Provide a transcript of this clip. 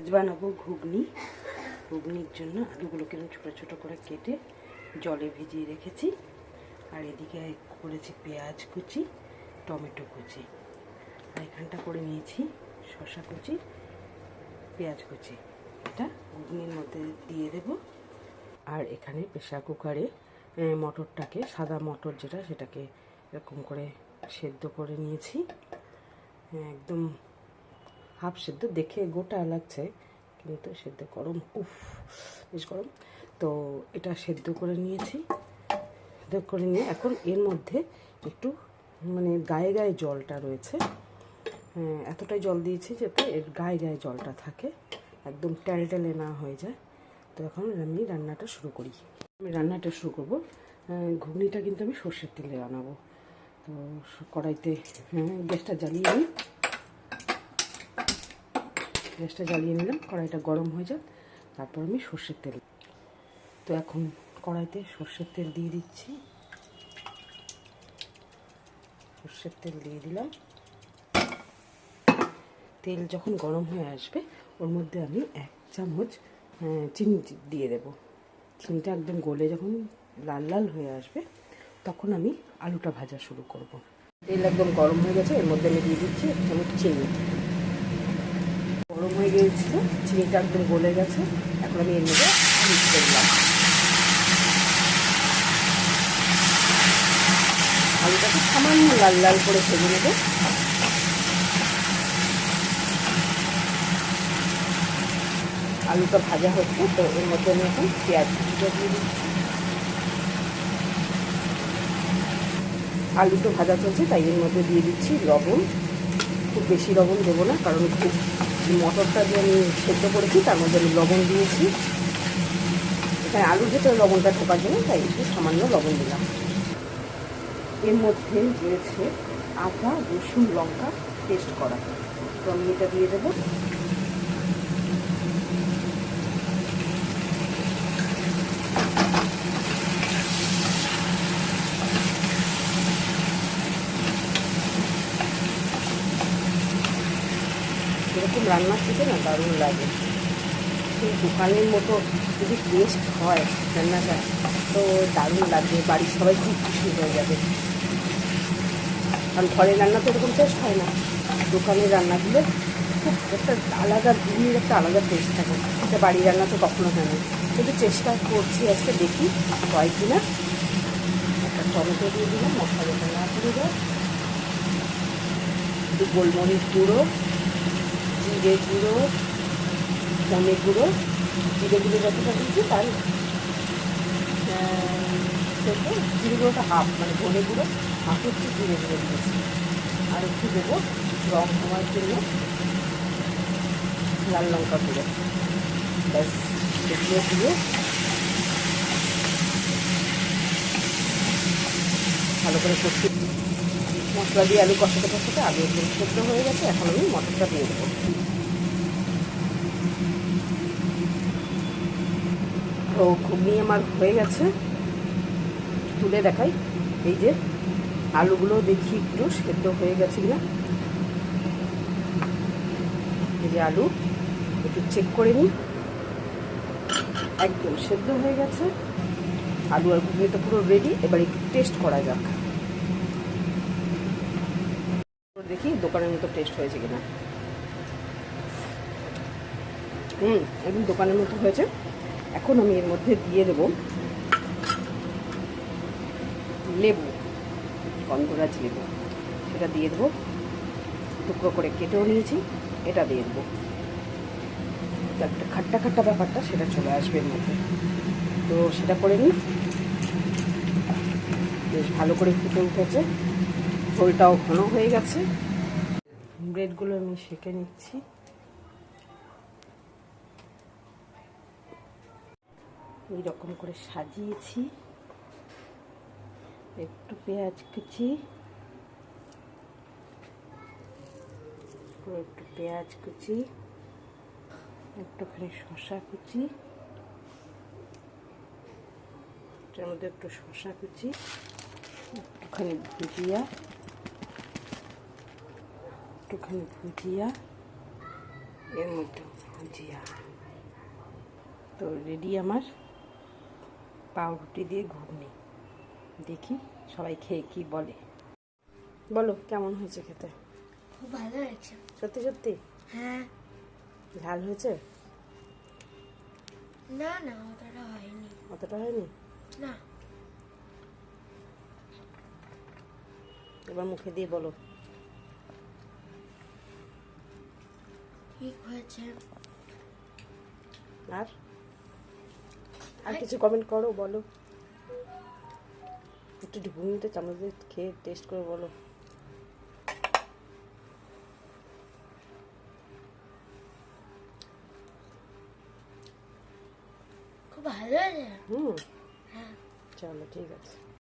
আজ বানাবো ঘুগনি। ঘুগনির জন্য আলুগুলোকে আমি ছোটো ছোটো করে কেটে জলে ভিজিয়ে রেখেছি। আর এদিকে করেছি পেঁয়াজ কুচি, টমেটো কুচি, আর এখানটা করে নিয়েছি শসা কুচি, পেঁয়াজ কুচি। এটা ঘুগনির মধ্যে দিয়ে দেব। আর এখানে প্রেশার কুকারে মটরটাকে, সাদা মটর যেটা, সেটাকে এরকম করে সেদ্ধ করে নিয়েছি। একদম হাফ সেদ্ধ, দেখে গোটা লাগছে কিন্তু সেদ্ধ গরম, বেশ গরম। তো এটা সেদ্ধ করে নিয়েছি। সেদ্ধ করে নিয়ে এখন এর মধ্যে একটু গায়ে গায়ে জলটা রয়েছে, এতটাই জল দিয়েছি যাতে এর গায়ে গায়ে জলটা থাকে, একদম টেলটেলে না হয়ে যায়। তো এখন আমি রান্নাটা শুরু করি। ঘুগনিটা কিন্তু আমি সর্ষের তেলে বানাবো। তো কড়াইতে গ্যাসটা জ্বালিয়ে নিলাম। কড়াইটা গরম হয়ে যাক, তারপর আমি সর্ষের তেল। তো এখন কড়াইতে সর্ষের তেল দিয়ে দিচ্ছি। সর্ষের তেল দিয়ে দিলাম। তেল যখন গরম হয়ে আসবে, ওর মধ্যে আমি 1 চামচ চিনি দিয়ে দেব। চিনিটা একদম গলে যখন লাল লাল হয়ে আসবে, তখন আমি আলুটা ভাজা শুরু করব। তেল একদম গরম হয়ে গেছে, এর মধ্যে আমি দিয়ে দিচ্ছি 1 চামচ চিনি। গরম হয়ে গিয়েছিল, চিনিটা একদম গলে গেছে। এখন আমি এর মধ্যে আলু দিয়ে দিলাম। আলুটাকে সামান্য লাল লাল করে ভেজে নেব। আলুটা ভাজা হচ্ছে, তো এর মধ্যে আমি এখন পেঁয়াজ কুচিটা দিয়ে দিচ্ছি। আলুটা ভাজা চলছে, তাই এর মধ্যে দিয়ে দিচ্ছি লবণ। খুব বেশি লবণ দেবো না, কারণ খুব মটরটা যে আমি সেদ্ধ করেছি তার মধ্যে আমি লবণ দিয়েছি। এখানে আলুর ভেতরে লবণটা ঢোকার জন্য তাই একটু সামান্য লবণ দিলাম। এর মধ্যে রয়েছে আদা, রসুন, লঙ্কা পেস্ট করা। তো আমি এটা দিয়ে দেবো। এরকম রান্না খেতে না দারুণ লাগে। সেই দোকানের মতো যদি টেস্ট হয় রান্নাটা, তো দারুণ লাগবে, বাড়ির সবাই খুব খুশি হয়ে যাবে। কারণ ঘরের রান্না তো এরকম টেস্ট হয় না, দোকানের রান্নাগুলো খুব একটা আলাদা, ঘুগনির একটা আলাদা টেস্ট থাকে। এটা বাড়ির রান্না তো কখনো হয় না, কিন্তু চেষ্টা করছি আজকে, দেখি হয় কি না। একটা টমেটো দিয়ে দিলাম, মশলাটা না করে যায়। একটু গোলমরিচ গুঁড়ো, জিরে গুঁড়ো, ধনে গুঁড়ো। জিরে গুঁড়ো যতটা দিচ্ছি তার থেকে জিরে গুঁড়োটা হাফ, ধনে গুঁড়ো হাফ হচ্ছে জিরে গুঁড়ো দিয়েছি। আর একটু দেবো রং হওয়ার জন্য লাল লঙ্কা গুঁড়ো। ব্যাস, এগুলো দিয়ে ভালো করে কষি। মশলা দিয়ে আলু কষাতে কষাতে আলু একটু সেদ্ধ হয়ে গেছে। এখন আমি মটরটা দিয়ে দেবো। তো ঘুগনি আমার হয়ে গেছে, তুলে দেখাই। এই যে আলুগুলো দেখি একটু সেদ্ধ হয়ে গেছে কিনা। এই যে আলু, একটু চেক করে নিই, একদম সেদ্ধ হয়ে গেছে। আলু আর ঘুগনিটা পুরো রেডি। এবার একটু টেস্ট করা যাক, দেখি দোকানের মতো টেস্ট হয়েছে কিনা। একদম দোকানের মতো হয়েছে। এখন আমি এর মধ্যে দিয়ে দেবো লেবু, গন্ধরাজ লেবু। সেটা দিয়ে দেবো, টুকরো করে কেটেও নিয়েছি। এটা দিয়ে দেবো, একটা খাট্টা খাট্টা ব্যাপারটা সেটা চলে আসবে এর মধ্যে। তো সেটা করে নিই। বেশ ভালো করে ফুটে উঠেছে, ঝোলটাও ঘন হয়ে গেছে। ব্রেডগুলো আমি সেঁকে নিচ্ছি। এইরকম করে সাজিয়েছি। একটু পেঁয়াজ কুচি, একটু পেঁয়াজ কুচি, একটুখানি শসা কুচি, এটার মধ্যে একটু শসা কুচি, একটুখানি ভুজিয়া, এর মধ্যে ভুজিয়া। তো রেডি আমার পাউরুটি দিয়ে ঘুগনি। দেখি সবাই খেয়ে কি বলে। বলো কেমন হয়েছে খেতে? খুব ভালো হয়েছে। সত্যি সত্যি? হ্যাঁ। ঝাল হয়েছে? না না, অতটা হয়নি। অতটা হয়নি? না। এবার মুখে দিয়ে বলো। ঠিক হয়েছে। আর আর কিছু কমেন্ট করো, বলো একটু ঘুগনিটা চামচ দিয়ে খেয়ে টেস্ট করে বলো। খুব ভালো হয়েছে। হুম, হ্যাঁ। চলো ঠিক আছে।